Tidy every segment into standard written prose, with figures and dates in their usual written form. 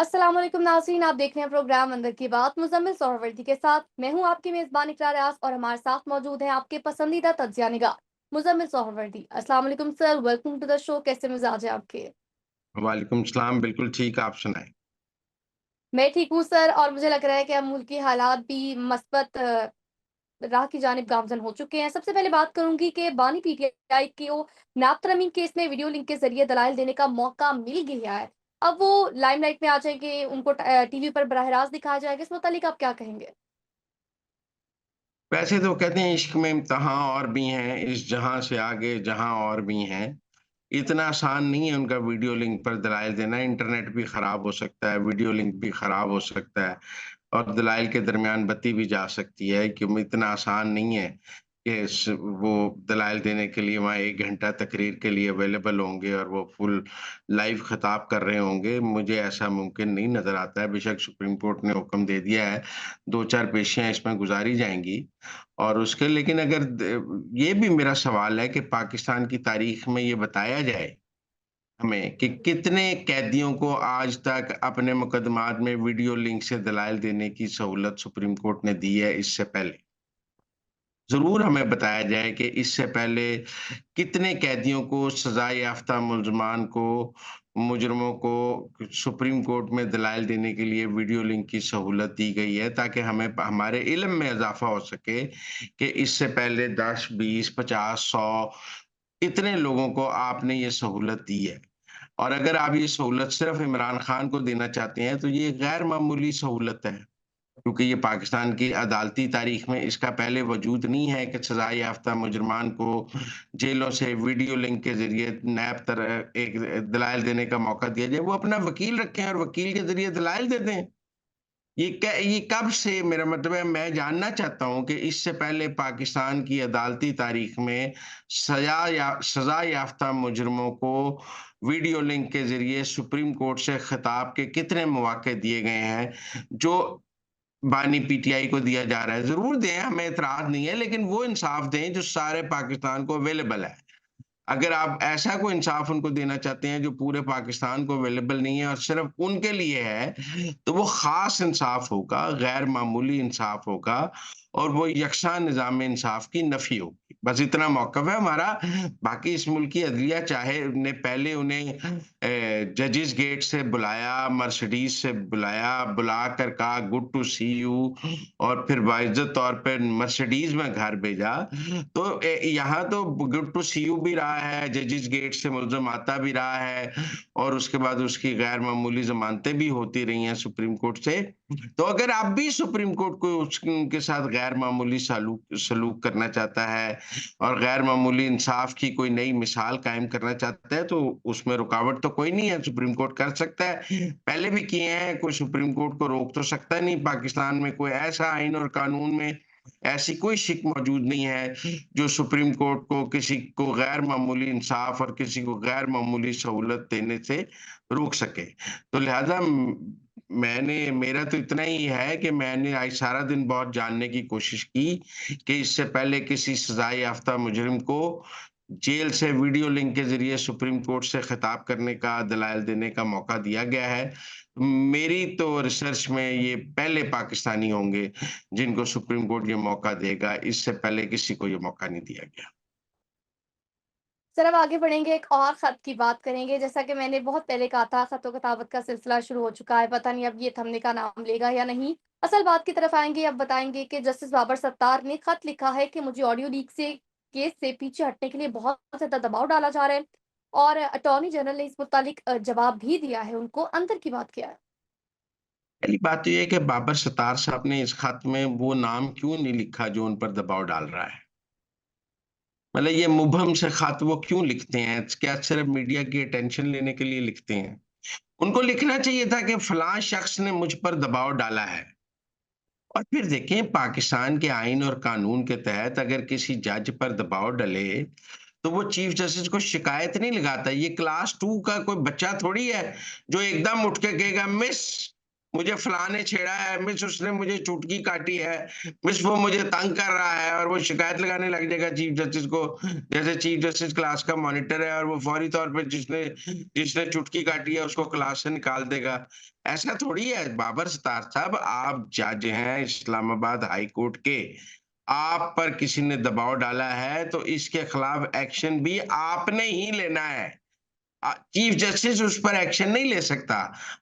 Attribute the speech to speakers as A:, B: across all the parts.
A: अस्सलाम वालेकुम नाज़रीन, आप देख रहे हैं प्रोग्राम अंदर की बात मुज़म्मिल सोहरावर्दी के साथ। मैं हूं आपकी मेज़बान इकरार यास और हमारे साथ मौजूद हैं आपके पसंदीदा तज्ज़िया निगार मुज़म्मिल सोहरावर्दी। अस्सलाम वालेकुम sir, welcome to the show. कैसे मिजाज है आपके?
B: वालेकुम सलाम, बिल्कुल ठीक, आप सुनाएँ?
A: मैं ठीक हूँ सर, और मुझे लग रहा है कि अब मुल्की हालात भी मस्बत राह की जानिब गामज़न हो चुके हैं। सबसे पहले बात करूँगी कि बानी पीटीआई को नाब तरमीम केस में वीडियो लिंक के ज़रिए दलाइल देने का मौका मिल गया है। अब वो लाइमलाइट में आ जाएँगे, उनको टीवी पर बराह रास्त दिखाया जाएगा। इस मुतालिक आप क्या कहेंगे?
B: वैसे तो कहते हैं इश्क में इम्तहां और भी हैं, इस जहां से आगे जहां और भी हैं। इतना आसान नहीं है उनका वीडियो लिंक पर दलाइल देना, इंटरनेट भी खराब हो सकता है, वीडियो लिंक भी खराब हो सकता है और दलाइल के दरमियान बत्ती भी जा सकती है कि इतना आसान नहीं है कि वो दलाइल देने के लिए वहाँ 1 घंटा तकरीर के लिए अवेलेबल होंगे और वो फुल लाइव खिताब कर रहे होंगे। मुझे ऐसा मुमकिन नहीं नज़र आता है, बेशक सुप्रीम कोर्ट ने हुक्म दे दिया है, 2-4 पेशियाँ इसमें गुज़ारी जाएँगी और उसके लेकिन अगर ये भी मेरा सवाल है कि पाकिस्तान की तारीख में ये बताया जाए हमें कि कितने कैदियों को आज तक अपने मुकदमात में वीडियो लिंक से दलाइल देने की सहूलत सुप्रीम कोर्ट ने दी है इससे पहले। ज़रूर हमें बताया जाए कि इससे पहले कितने कैदियों को सज़ा याफ्ता मुल्ज़मान को, मुजरिमों को सुप्रीम कोर्ट में दलाइल देने के लिए वीडियो लिंक की सहूलत दी गई है ताकि हमें हमारे इल्म में इज़ाफ़ा हो सके कि इससे पहले 10, 20, 50, 100 इतने लोगों को आपने ये सहूलत दी है। और अगर आप ये सहूलत सिर्फ़ इमरान खान को देना चाहते हैं, तो ये गैर मामूली सहूलत है। क्योंकि ये पाकिस्तान की अदालती तारीख में इसका पहले वजूद नहीं है कि सज़ा याफ्ता मुजरमान को जेलों से वीडियो लिंक के ज़रिए नैब तरह एक दलाइल देने का मौका दिया जाए। वो अपना वकील रखें और वकील के ज़रिए दलाइल दे दें। ये कब से मेरा मतलब है मैं जानना चाहता हूँ कि इससे पहले पाकिस्तान की अदालती तारीख में सज़ा याफ्ता मुजरिमों को वीडियो लिंक के ज़रिए सुप्रीम कोर्ट से खिताब के कितने मौके दिए गए हैं, जो बानी पीटीआई को दिया जा रहा है। ज़रूर दें, हमें एतराज़ नहीं है, लेकिन वो इंसाफ़ दें जो सारे पाकिस्तान को अवेलेबल है। अगर आप ऐसा कोई इंसाफ उनको देना चाहते हैं जो पूरे पाकिस्तान को अवेलेबल नहीं है और सिर्फ उनके लिए है, तो वो ख़ास इंसाफ होगा, गैर मामूली इंसाफ होगा और वो यकसा निज़ाम इंसाफ की नफ़ी होगी। बस इतना मौक़िफ़ है हमारा। बाकी इस मुल्क की अदलिया चाहे ने पहले उन्हें जजेस गेट से बुलाया, मर्सिडीज़ से बुलाया, बुलाकर कहा गुड टू सी यू और फिर बाइज़्ज़त तौर पे मर्सिडीज़ में घर भेजा। तो यहाँ तो गुड टू सी यू भी रहा है, जजेस गेट से मुल्ज़िम आता भी रहा है और उसके बाद उसकी गैर मामूली ज़मानतें भी होती रही हैं सुप्रीम कोर्ट से। तो अगर अब भी सुप्रीम कोर्ट को उनके साथ गैर मामूली सलूक करना चाहता है और गैर मामूली इंसाफ की कोई नई मिसाल कायम करना चाहता है, तो उसमें रुकावट तो कोई नहीं है, सुप्रीम कोर्ट कर सकता है। पहले भी किए हैं, कोई सुप्रीम कोर्ट को रोक तो सकता नहीं। पाकिस्तान में कोई ऐसा आईन और कानून में ऐसी कोई शिक मौजूद नहीं है, जो सुप्रीम कोर्ट को किसी को गैर मामूली इंसाफ और किसी को गैर मामूली सहूलत देने से रोक सके। तो लिहाज़ा मेरा तो इतना ही है कि मैंने आज सारा दिन बहुत जानने की कोशिश की कि इससे पहले किसी सज़ा याफ्ता मुजरिम को जेल से वीडियो लिंक के ज़रिए सुप्रीम कोर्ट से खिताब करने का, दलाइल देने का मौका दिया गया है। मेरी तो रिसर्च में ये पहले पाकिस्तानी होंगे जिनको सुप्रीम कोर्ट ये मौका देगा, इससे पहले किसी को ये मौका नहीं दिया गया।
A: सर, अब आगे बढ़ेंगे, एक और ख़त की बात करेंगे। जैसा कि मैंने बहुत पहले कहा था, ख़त-ओ-किताबत का सिलसिला शुरू हो चुका है। पता नहीं अब ये थमने का नाम लेगा या नहीं। असल बात की तरफ आएँगे, अब बताएँगे कि जस्टिस बाबर सत्तार ने ख़त लिखा है कि मुझे ऑडियो लीक से केस से पीछे हटने के लिए बहुत ज़्यादा दबाव डाला जा रहा है, और अटॉर्नी जनरल ने इस मुतालिक जवाब भी दिया है उनको। अंदर की बात क्या है?
B: पहली बात तो ये है कि बाबर सत्तार साहब ने इस खत में वो नाम क्यों नहीं लिखा जो उन पर दबाव डाल रहा है? मतलब ये मुबहम से खत वो क्यों लिखते हैं? क्या सिर्फ़ मीडिया की अटेंशन लेने के लिए लिखते हैं? उनको लिखना चाहिए था कि फलाँ शख्स ने मुझ पर दबाव डाला है। और फिर देखें पाकिस्तान के आईन और कानून के तहत अगर किसी जज पर दबाव डले, तो वो चीफ जस्टिस को शिकायत नहीं लगाता। ये क्लास 2 का कोई बच्चा थोड़ी है, जो एकदम उठ के कहेगा मिस, मुझे फलाँ ने छेड़ा है, मिस उसने मुझे चुटकी काटी है, मिस वो मुझे तंग कर रहा है और वो शिकायत लगाने लग जाएगा चीफ जस्टिस को। जैसे चीफ जस्टिस क्लास का मॉनिटर है और वो फौरी तौर पे जिसने जिसने चुटकी काटी है उसको क्लास से निकाल देगा। ऐसा थोड़ी है बाबर सितार साहब, आप जज हैं इस्लामाबाद हाई कोर्ट के। आप पर किसी ने दबाव डाला है तो इसके खिलाफ एक्शन भी आपने ही लेना है। चीफ जस्टिस उस पर एक्शन नहीं ले सकता।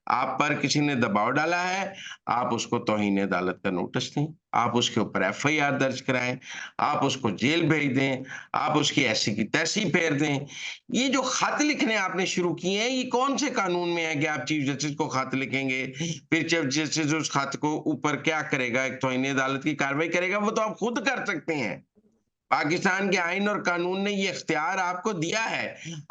B: आप पर किसी ने दबाव डाला है, आप उसको तौहीन अदालत का नोटिस दें, आप उसके ऊपर एफआईआर दर्ज कराएँ, आप उसको जेल भेज दें, आप उसकी ऐसी की तैसी फेर दें। ये जो खत लिखने आपने शुरू किए हैं, ये कौन से कानून में है कि आप चीफ जस्टिस को खत लिखेंगे, फिर चीफ जस्टिस उस खत को ऊपर क्या करेगा, एक तौहीन अदालत की कार्रवाई करेगा, वो तो आप खुद कर सकते हैं। पाकिस्तान के आईन और कानून ने ये इख्तियार आपको दिया है।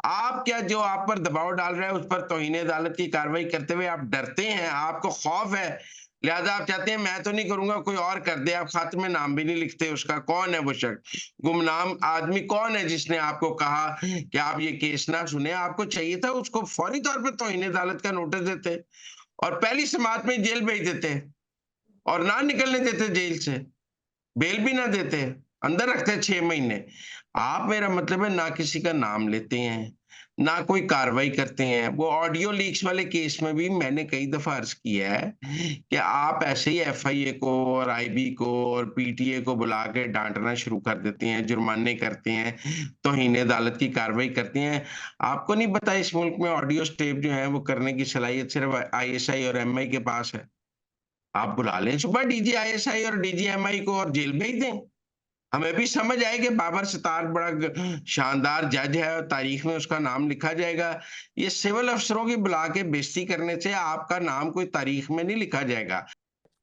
B: आप क्या जो आप पर दबाव डाल रहा है उस पर तौहीन अदालत की कार्रवाई करते हुए आप डरते हैं, आपको खौफ है, लिहाज़ा आप चाहते हैं मैं तो नहीं करूँगा कोई और कर दे, आप खत में नाम भी नहीं लिखते उसका, कौन है वो शख्स? गुमनाम आदमी कौन है जिसने आपको कहा कि आप ये केस ना सुने? आपको चाहिए था उसको फौरी तौर पे तौहीन अदालत का नोटिस देते और पहली समाअत में जेल भेज देते और ना निकलने देते जेल से। बेल भी ना देते, अंदर रखते 6 महीने। आप मेरा मतलब है ना किसी का नाम लेते हैं, ना कोई कार्रवाई करते हैं। वो ऑडियो लीक्स वाले केस में भी मैंने कई दफ़ा अर्ज़ किया है कि आप ऐसे ही एफआईए को और आईबी को और पीटीए को बुला के डाँटना शुरू कर देते हैं, जुर्माने करते हैं, तौहीन अदालत की कार्रवाई करते हैं। आपको नहीं पता इस मुल्क में ऑडियो टेप जो है वो करने की सलाहियत सिर्फ़ आईएसआई और एमआई के पास है। आप बुला लें सुबह डीजी आईएसआई और डीजी एमआई को और जेल भेज दें। हमें भी समझ आए कि बाबर सितार बड़ा शानदार जज है और तारीख में उसका नाम लिखा जाएगा। ये सिविल अफसरों की बुला के बेइज्जती करने से आपका नाम कोई तारीख में नहीं लिखा जाएगा।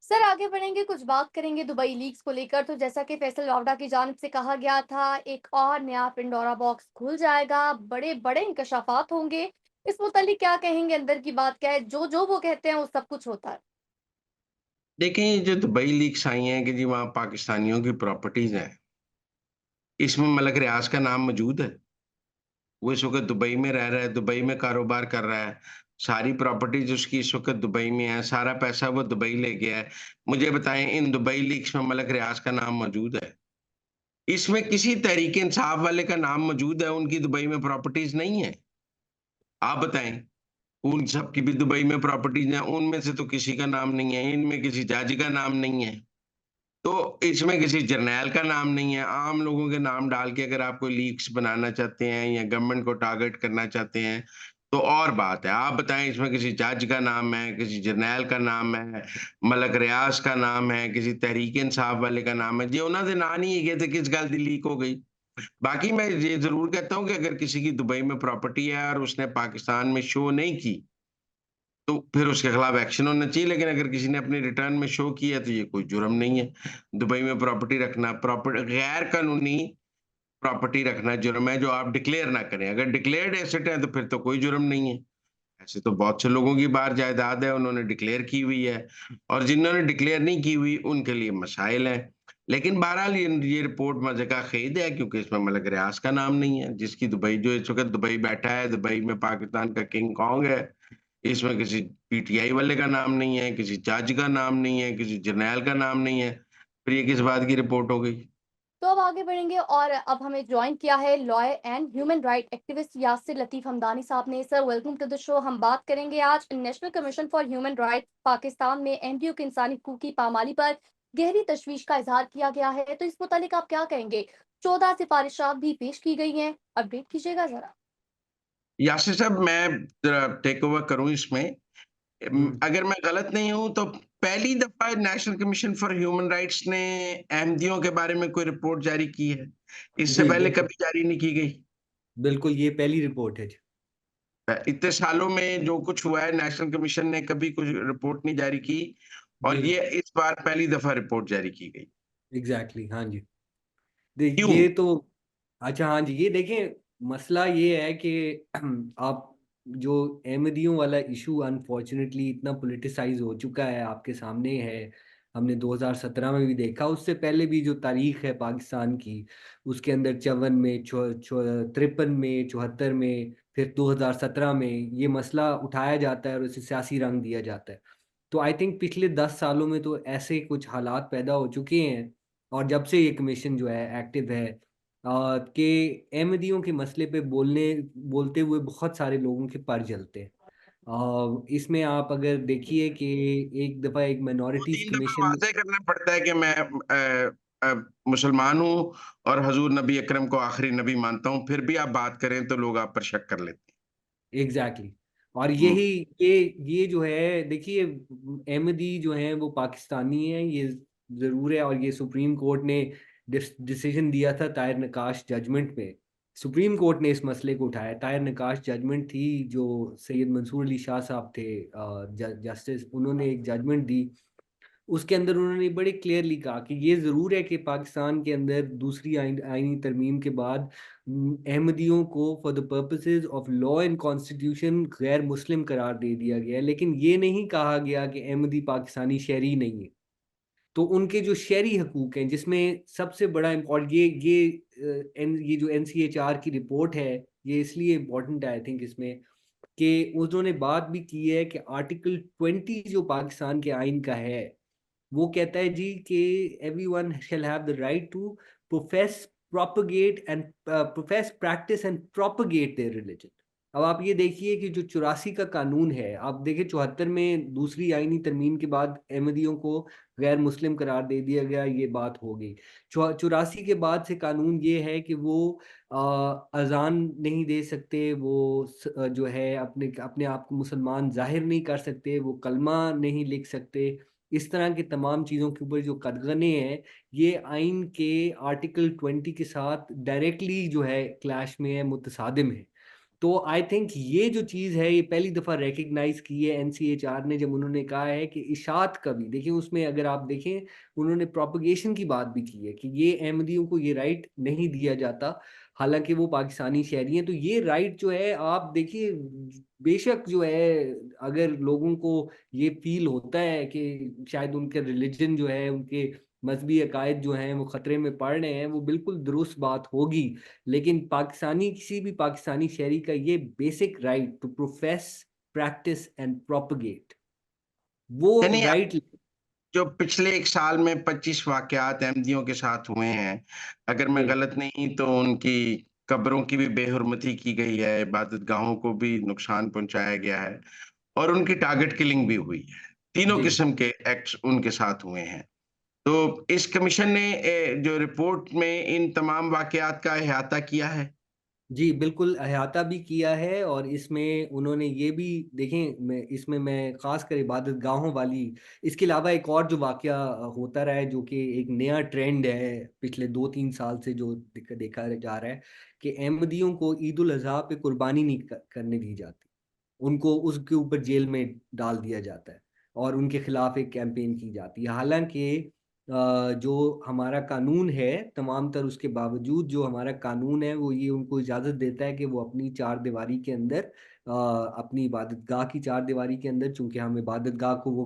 A: सर आगे बढ़ेंगे, कुछ बात करेंगे दुबई लीक्स को लेकर। तो जैसा कि फैसल वावड़ा की जानिब से कहा गया था, एक और नया पिंडोरा बॉक्स खुल जाएगा, बड़े-बड़े इंकशाफात होंगे। इस मुतालिक क्या कहेंगे, अंदर की बात क्या है? जो-जो वो कहते हैं, वो सब कुछ होता है।
B: देखें, ये जो दुबई लीक्स आई हैं कि जी वहाँ पाकिस्तानियों की प्रॉपर्टीज़ हैं, इसमें मलक रियाज का नाम मौजूद है। वो इस वक़्त दुबई में रह रहा है, दुबई में कारोबार कर रहा है। सारी प्रॉपर्टीज़ उसकी इस वक़्त दुबई में है, सारा पैसा वो दुबई ले गया है। मुझे बताएँ इन दुबई लीक्स में मलक रियाज का नाम मौजूद है? इसमें किसी तहरीक-ए-इंसाफ वाले का नाम मौजूद है, उनकी दुबई में प्रॉपर्टीज़ नहीं है। आप बताएँ? उन सब की भी दुबई में प्रॉपर्टीज़ हैं, उनमें से तो किसी का नाम नहीं है, इनमें किसी जज का नाम नहीं है। तो इसमें किसी जर्नैल का नाम नहीं है, आम लोगों के नाम डाल के अगर आप कोई लीक्स बनाना चाहते हैं या गवर्नमेंट को टारगेट करना चाहते हैं, तो और बात है। आप बताएँ इसमें किसी जज का नाम है, किसी जर्नैल का नाम है, मलक रियाज का नाम है, किसी तहरीक-ए-इंसाफ वाले का नाम है, जे उन्हां दे नाम नहीं हैगे ते किस गल दी लीक हो गई। बाकी मैं ये ज़रूर कहता हूँ कि अगर किसी की दुबई में प्रॉपर्टी है और उसने पाकिस्तान में शो नहीं की, तो फिर उसके खिलाफ एक्शन होना चाहिए, लेकिन अगर किसी ने अपने रिटर्न में शो किया तो ये कोई जुर्म नहीं है। दुबई में प्रॉपर्टी रखना गैर कानूनी प्रॉपर्टी रखना जुर्म है जो आप डिक्लेयर ना करें। अगर डिक्लेयर्ड एसेट है तो फिर तो कोई जुर्म नहीं है। ऐसे तो बहुत से लोगों की बाहर जायदाद है, उन्होंने डिक्लेयर की हुई है और जिन्होंने डिक्लेयर नहीं की हुई उनके लिए मसाइल हैं। लेकिन बहरहाल ये रिपोर्ट मज़े का खेद है क्योंकि इसमें मलक रियाज का नाम नहीं है, जिसकी दुबई जो इस वक़्त दुबई बैठा है, दुबई में पाकिस्तान का किंग कॉन्ग है। इसमें किसी पीटीआई वाले का नाम नहीं है, किसी जज का नाम नहीं है, किसी जर्नैल का नाम नहीं है। फिर ये किस बात की रिपोर्ट हो गई?
A: तो अब आगे बढ़ेंगे और अब हमें जॉइन किया है law and human right activist Yasir Latif Hamdani साहब ने। Sir welcome to the show. हम बात करेंगे आज national commission for human rights Pakistan में एनजीओ के इंसानी हकूक की पामाली पर गहरी तशवीश का इज़हार किया गया है। तो इस मुतालिक आप क्या कहेंगे? 14 सिफारिशात भी पेश की गई हैं, अपडेट कीजिएगा ज़रा।
B: यासिर साहब मैं ज़रा टेक ओवर करूँ इसमें।
C: हुँ।
B: अगर मैं गलत नहीं हूँ तो पहली दफ़ा national commission for human rights ने अहमदियों के बारे में कोई रिपोर्ट जारी की है। इससे
C: जी,
B: पहले
C: बिल्कुल।
B: कभी जारी नहीं की गई।
C: बिल्कुल, ये पहली रिपोर्ट है। जी।
B: इतने सालों में जो कुछ हुआ है नेशनल कमीशन ने कभी कुछ रिपोर्ट नहीं जारी की
C: जी,
B: और ये इस बार पहली दफ़ा रिपोर्ट जारी की गई।
C: एग्ज़ैक्टली हाँ जी। दे
B: क्यों?
C: ये तो अच्छा हाँ जी, ये देखें मसला ये है कि आप जो अहमदियों वाला इश्यू अनफॉर्च्युनेटली इतना पॉलिटिसाइज़ हो चुका है, आपके सामने है। हमने 2017 में भी देखा, उससे पहले भी जो तारीख़ है पाकिस्तान की, उसके अंदर 54 में, छो छो 53 में, 74 में, फिर 2017 में ये मसला उठाया जाता है और उसे सियासी रंग दिया जाता है। तो आई थिंक पिछले 10 सालों में तो ऐसे कुछ हालात पैदा हो चुके हैं, और जब से ये कमीशन जो है एक्टिव है, कि अहमदियों के मसले पे बोलते हुए बहुत सारे लोगों के पर जलते हैं। इसमें आप अगर देखिए कि एक दफ़ा एक
B: वो
C: माइनॉरिटीज़
B: 3 दफ़ा
C: कमीशन।
B: वाज़ेह करना पड़ता है कि मैं मुसलमान हूँ और हज़ूर नबी अकरम को आखिरी नबी मानता हूँ, फिर भी आप बात करें तो लोग आप पर शक कर लेते
C: एग्जैक्टली और
B: हैं।
C: यही ये जो है देखिए, अहमदी जो है वो पाकिस्तानी है, ये जरूर है। और ये सुप्रीम कोर्ट ने डिसीजन दिया था ताहिर नकाश जजमेंट में। सुप्रीम कोर्ट ने इस मसले को उठाया। ताहिर नकाश जजमेंट थी जो सैयद मंसूर अली शाह साहब थे जस्टिस, उन्होंने एक जजमेंट दी। उसके अंदर उन्होंने बड़े क्लियरली कहा कि ये ज़रूर है कि पाकिस्तान के अंदर दूसरी आईनी तरमीम के बाद अहमदियों को for the purposes of law and constitution गैर मुस्लिम करार दे दिया गया है, लेकिन ये नहीं कहा गया कि अहमदी पाकिस्तानी शहरी नहीं है। तो उनके जो शहरी हकूक हैं, जिसमें सबसे बड़ा इम्पोर्ट ये जो NCHR की रिपोर्ट है, ये इसलिए इम्पोर्टेंट है आई थिंक इसमें, कि उन्होंने बात भी की है कि आर्टिकल 20 जो पाकिस्तान के आइन का है, वो कहता है जी कि everyone shall have the right to profess propagate and profess practise and propagate their religion. अब आप ये देखिए कि जो 84 का कानून है, आप देखिए 74 में दूसरी आईनी तरमीम के बाद अहमदियों को गैर मुस्लिम करार दे दिया गया, ये बात हो गई। 84 के बाद से कानून ये है कि वो अजान नहीं दे सकते, वो जो है अपने अपने आप को मुसलमान जाहिर नहीं कर सकते, वो कलमा नहीं लिख सकते। इस तरह की तमाम चीज़ों के ऊपर जो कदगने हैं, ये आइन के आर्टिकल 20 के साथ डायरेक्टली जो है क्लैश में है, मुतसादिम है। तो आई थिंक ये जो चीज़ है, ये पहली दफ़ा रिकग्नाइज की है NCHR ने, जब उन्होंने कहा है कि इशात का भी देखिए, उसमें अगर आप देखें उन्होंने प्रोपगेशन की बात भी की है कि ये अहमदियों को ये राइट नहीं दिया जाता, हालांकि वो पाकिस्तानी शहरी हैं। तो ये राइट जो है आप देखिए, बेशक जो है अगर लोगों को ये फील होता है कि शायद उनके रिलीजन जो है, उनके मजहबी अकायद जो हैं वो ख़तरे में पड़ रहे हैं, वो बिल्कुल दुरुस्त बात होगी। लेकिन किसी भी पाकिस्तानी शहरी का ये basic right to profess practise and propagate, वो
B: यानी
C: राइट।
B: जो पिछले 1 साल में 25 वाक़यात अहमदियों के साथ हुए हैं, अगर मैं
C: जी
B: गलत नहीं तो उनकी कब्रों की भी बेहुरमती की गई है, इबादतगाहों को भी नुकसान पहुँचाया गया है और उनकी टारगेट किलिंग भी हुई है। तीनों
C: जी
B: किस्म के एक्ट्स उनके साथ हुए हैं। तो इस कमीशन ने जो रिपोर्ट में इन तमाम वाक़यात का अहाता किया है।
C: जी, बिल्कुल अहाता भी किया है। और इसमें उन्होंने ये भी देखें, मैं ख़ासकर इबादत गाहों वाली, इसके अलावा एक और जो वाक़या होता रहा है, जो कि एक नया ट्रेंड है पिछले 2-3 साल से, जो देखा जा रहा है कि अहमदियों को ईद उल अज़हा पे कुर्बानी नहीं करने दी जाती। उनको उसके ऊपर जेल में डाल दिया जाता है और उनके खिलाफ एक कैंपेन की जाती है। हालाँकि जो हमारा कानून है, तमाम तर उसके बावजूद जो हमारा कानून है, वो ये उनको इजाज़त देता है कि वो अपनी चारदीवारी के अंदर, अपनी इबादतगाह की चारदीवारी के अंदर, चूँकि हम इबादतगाह को वो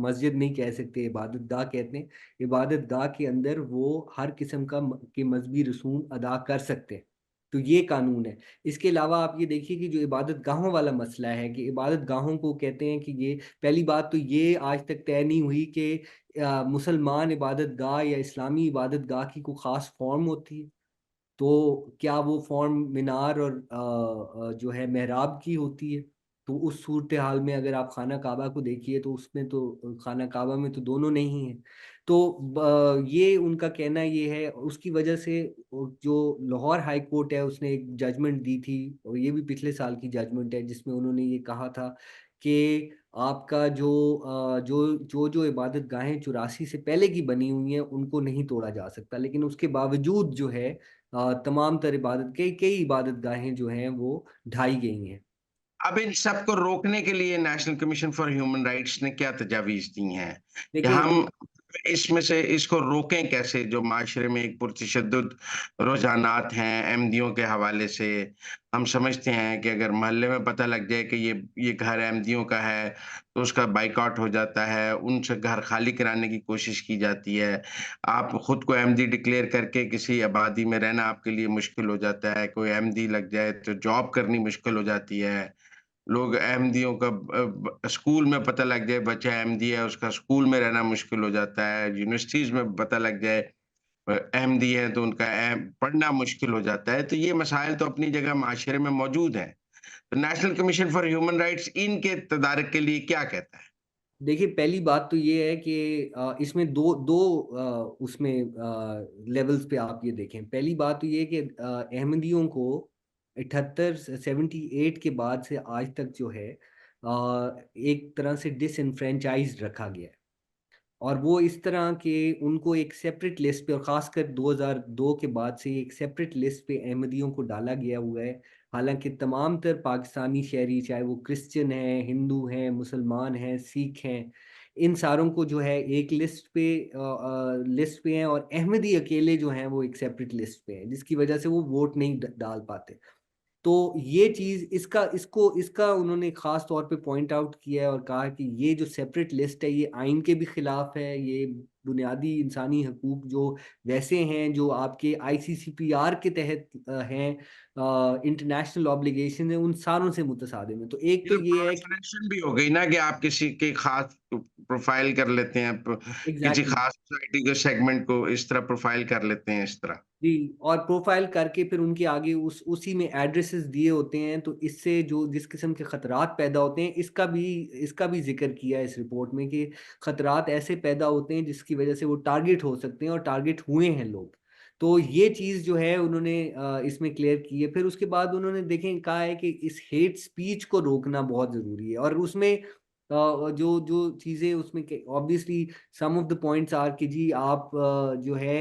C: मस्जिद नहीं कह सकते, इबादतगाह कहते हैं। इबादतगाह के अंदर वो हर किस्म के मज़हबी रसूम अदा कर सकते हैं। तो ये कानून है। इसके अलावा आप ये देखिए कि जो इबादत गाहों वाला मसला है, कि इबादत गाहों को कहते हैं कि ये, पहली बात तो ये आज तक तय नहीं हुई कि मुसलमान इबादत गाह या इस्लामी इबादत गाह की कोई ख़ास फ़ॉर्म होती है। तो क्या वो फ़ॉर्म मीनार और जो है मेहराब की होती है? तो उस सूरत हाल में अगर आप खाना काबा को देखिए, तो उसमें तो खाना काबा में तो दोनों नहीं हैं। तो ये उनका कहना ये है, उसकी वजह से जो लाहौर हाई कोर्ट है, उसने एक जजमेंट दी थी, और ये भी पिछले साल की जजमेंट है, जिसमें उन्होंने ये कहा था कि आपका जो इबादत गाहें 84 से पहले की बनी हुई हैं, उनको नहीं तोड़ा जा सकता। लेकिन उसके बावजूद जो है तमाम तर इबादत कई कई इबादत गाहें जो हैं वो ढाई गई हैं।
B: अब इन सब को रोकने के लिए national commission for human rights ने क्या तजावीज़ दी हैं कि
C: देखिए
B: हम इसमें से इसको रोकें कैसे? जो माशरे में एक पुरतशद्दुद रुझानात हैं अहमदियों के हवाले से। हम समझते हैं कि अगर मोहल्ले में पता लग जाए कि ये घर अहमदियों का है, तो उसका बायकॉट हो जाता है, उनसे घर खाली कराने की कोशिश की जाती है। आप खुद को अहमदी डिक्लेयर करके किसी आबादी में रहना आपके लिए मुश्किल हो जाता है। कोई अहमदी लग जाए तो जॉब करनी मुश्किल हो जाती है। लोग अहमदियों का स्कूल में पता लग जाए बच्चा अहमदी है, उसका स्कूल में रहना मुश्किल हो जाता है। यूनिवर्सिटीज़ में पता लग जाए अहमदी है तो उनका पढ़ना मुश्किल हो जाता है। तो ये मसाइल तो अपनी जगह माशरे में मौजूद हैं। तो national commission for human rights इनके तदारक के लिए क्या कहता है?
C: देखिए, पहली बात तो ये है कि इसमें 2 2 उसमें लेवल्स पे आप ये देखें। पहली बात तो ये है कि अहमदियों को 78 78 के बाद से आज तक जो है एक तरह से डिसएनफ्रेंचाइज़्ड रखा गया है। और वो इस तरह के उनको एक सेपरेट लिस्ट पे, और ख़ासकर 2002 के बाद से एक सेपरेट लिस्ट पे अहमदियों को डाला गया हुआ है। हालाँकि तमाम तर पाकिस्तानी शहरी, चाहे वो क्रिश्चियन हैं, हिंदू हैं, मुसलमान हैं, सिख हैं, इन सारों को जो है एक लिस्ट पे हैं, और अहमदी अकेले जो हैं वो एक सेपरेट लिस्ट पे हैं, जिसकी वजह से वो वोट नहीं डाल पाते। तो ये चीज़ इसका उन्होंने ख़ास तौर पे पॉइंट आउट किया है और कहा कि ये जो सेपरेट लिस्ट है, ये आइन के भी खिलाफ है, ये बुनियादी इंसानी हकूक़ जो वैसे हैं, जो आपके आईसीसीपीआर के तहत हैं, इंटरनेशनल ऑब्लिगेशन है, उन सारों से मुतसादिम है। तो एक
B: ये
C: तो
B: तो
C: ये है
B: क्रॉस
C: कि
B: सिलेक्शन भी हो गई ना कि आप किसी के खास प्रोफाइल कर लेते हैं, किसी
C: एग्ज़ैक्टली।
B: खास सोसाइटी के सेगमेंट को इस तरह प्रोफाइल कर लेते हैं इस तरह।
C: जी, और प्रोफ़ाइल करके फिर उनके आगे उसी में एड्रेसेस दिए होते हैं, तो इससे जो जिस किस्म के खतरात पैदा होते हैं, इसका भी ज़िक्र किया है इस रिपोर्ट में कि खतरात ऐसे पैदा होते हैं जिसकी वज़ह से वो टारगेट हो सकते हैं, और टारगेट हुए हैं लोग। तो ये चीज़ जो है उन्होंने इसमें क्लियर की है। फिर उसके बाद उन्होंने देखें कहा है कि इस हेट स्पीच को रोकना बहुत ज़रूरी है, और उसमें जो जो चीज़ें उसमें के obviously some of the points are कि जी आप जो है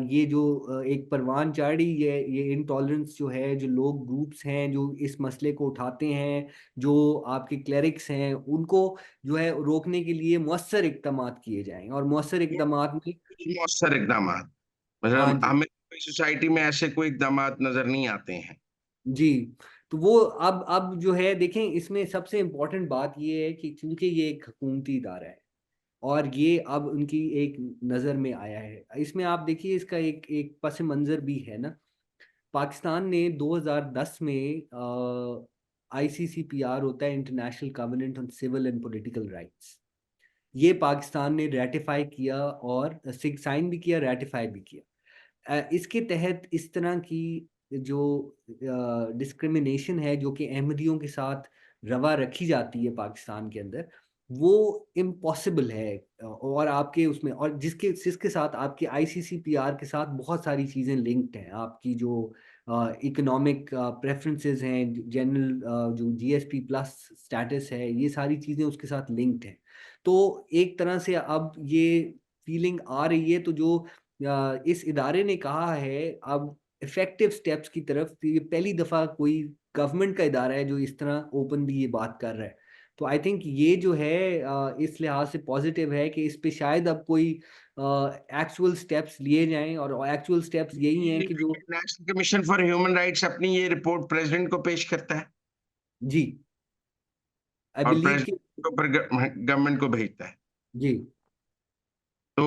C: ये जो एक परवान चाड़ी, ये इंटॉलरेंस जो है, जो लोग ग्रुप्स हैं जो इस मसले को उठाते हैं, जो आपके क्लेरिक्स हैं, उनको जो है रोकने के लिए मौसर इक़दामात किए जाएँ, और मौसर इक़दामात में
B: मौसर इक़दामात
C: हाँ
B: मतलब
C: जी।
B: हमें कोई सोसाइटी में ऐसे कोई इक़दामात नज़र नहीं आते हैं।
C: जी, तो वो अब जो है देखें, इसमें सबसे इम्पोर्टेंट बात ये है कि चूँकि ये एक हुकूमती इदारा है, और ये अब उनकी एक नज़र में आया है। इसमें आप देखिए, इसका एक एक पस मंज़र भी है ना। पाकिस्तान ने 2010 में आईसीसीपीआर होता है, international covenant on civil and political rights. ये पाकिस्तान ने रैटिफ़ाई किया, और साइन भी किया, रैटिफ़ाई भी किया। इसके तहत इस तरह की जो डिस्क्रिमिनेशन है, जो कि अहमदियों के साथ रवा रखी जाती है पाकिस्तान के अंदर, वो इम्पॉसिबल है। और आपके उसमें, और जिसके साथ आपके आईसीसीपीआर के साथ बहुत सारी चीज़ें लिंक्ड हैं। आपकी जो इकोनॉमिक प्रेफ़रेंसेस हैं, जनरल जो जीएसपी प्लस स्टेटस है, ये सारी चीज़ें उसके साथ लिंक्ड हैं। तो एक तरह से अब ये फीलिंग आ रही है, तो जो इस इदारे ने कहा है अब इफ़ेक्टिव स्टेप्स की तरफ, तो ये पहली दफ़ा कोई गवर्नमेंट का इदारा है जो इस तरह ओपनली ये बात कर रहा है। तो आई थिंक ये जो है इस लिहाज से पॉज़िटिव है कि इस पे शायद अब कोई एक्चुअल स्टेप्स लिए जाएँ, और एक्चुअल स्टेप्स यही हैं कि जो
B: national commission for human rights अपनी ये रिपोर्ट प्रेज़िडेंट को पेश करता है
C: जी, आई
B: और
C: बिलीव कि
B: प्रेज़िडेंट ऊपर गवर्नमेंट को भेजता है।
C: जी।
B: तो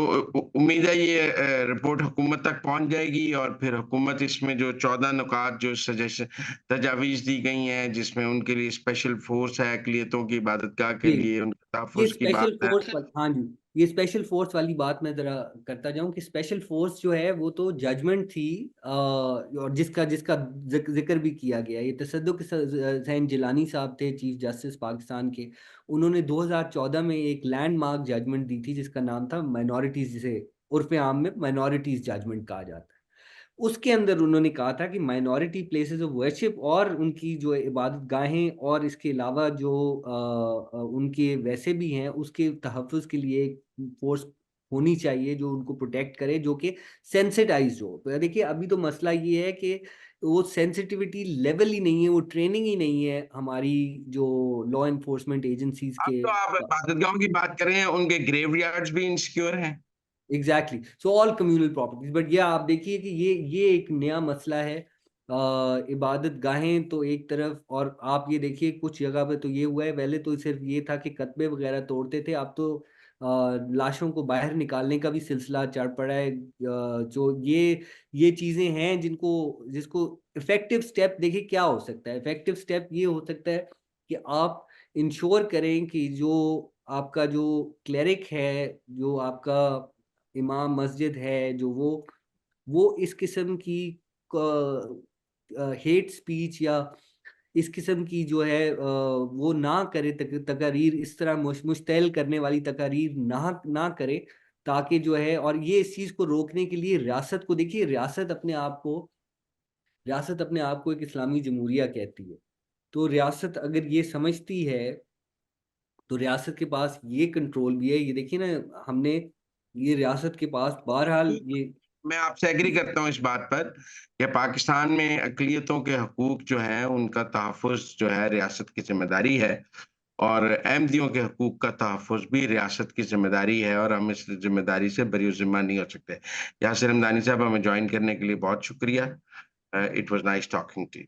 B: उम्मीद है ये रिपोर्ट हुकूमत तक पहुँच जाएगी और फिर हुकूमत इसमें जो 14 नुकात जो सजेशन तजावीज़ दी गई हैं, जिसमें उनके लिए स्पेशल फ़ोर्स है, अक़लियतों की इबादतगाह के
C: जी।
B: लिए उनके
C: ये
B: तहफ़्फ़ुज़ की
C: स्पेशल
B: बात है।
C: फ़ोर्स वाल हाँ जी, ये स्पेशल फ़ोर्स वाली बात मैं ज़रा करता जाऊँ कि स्पेशल फ़ोर्स जो है वो तो जजमेंट थी, और जिसका जिसका ज़िक्र भी किया गया है। ये तसद्दुक़ हुसैन जिलानी साहब थे चीफ़ जस्टिस पाकिस्तान के। उन्होंने 2014 में एक लैंडमार्क जजमेंट दी थी जिसका नाम था माइनॉरिटीज़, जिसे उर्फ़ आम में माइनॉरिटीज़ जजमेंट कहा जाता है। उसके अंदर उन्होंने कहा था कि माइनॉरिटी प्लेसेस ऑफ वर्शिप, और उनकी जो इबादत गाहें, और इसके अलावा जो उनके वैसे भी हैं, उसके तहफ़्फ़ुज़ के लिए एक फ़ोर्स होनी चाहिए जो उनको प्रोटेक्ट करे, जो कि सेंसिटाइज़्ड हो। तो देखिए, अभी तो मसला ये है कि वो सेंसिटिविटी लेवल ही नहीं है, वो ट्रेनिंग ही नहीं है हमारी जो लॉ एनफोर्समेंट एजेंसीज़
B: अब
C: के।
B: तो आप इबादतगाहों की बात कर रहे हैं, उनके ग्रेवयार्ड्स भी इनसिक्योर हैं।
C: Exactly, so all communal properties, but ये आप देखिए कि ये एक नया मसला है। इबादत गाहें तो एक तरफ, और आप ये देखिए कुछ जगह पे तो ये हुआ है, पहले तो सिर्फ़ ये था कि कत्बे वग़ैरह तोड़ते थे, अब तो लाशों को बाहर निकालने का भी सिलसिला चढ़ पड़ा है। जो ये चीज़ें हैं जिसको इफ़ेक्टिव स्टेप देखिए क्या हो सकता है? इफ़ेक्टिव स्टेप ये हो सकता है कि आप इंश्योर करें कि जो आपका जो क्लेरिक है, जो आपका इमाम मस्जिद है, जो वो इस किस्म की हेट स्पीच या इस किस्म की जो है वो ना करे, तकारीर इस तरह मुश्तैल करने वाली तकारीर ना करे, ताकि जो है, और ये इस चीज़ को रोकने के लिए रियासत को, देखिए रियासत अपने आप को एक इस्लामी जमहूरिया कहती है। तो रियासत अगर ये समझती है, तो रियासत के पास ये कंट्रोल भी है। ये देखिए ना, हमने ये रियासत के पास बहरहाल ये
B: मैं आपसे एग्री करता हूँ इस बात पर कि पाकिस्तान में अक़लियतों के हकूक़ जो हैं, उनका तहफ़्फ़ुज़ जो है रियासत की ज़िम्मेदारी है और अहमदियों के हकूक़ का तहफ़्फ़ुज़ भी रियासत की ज़िम्मेदारी है और हम इस ज़िम्मेदारी से बरी-ओ-ज़िम्मा नहीं हो सकते। यासिर हमदानी साहब, हमें जॉइन करने के लिए बहुत शुक्रिया। It was nice talking to you.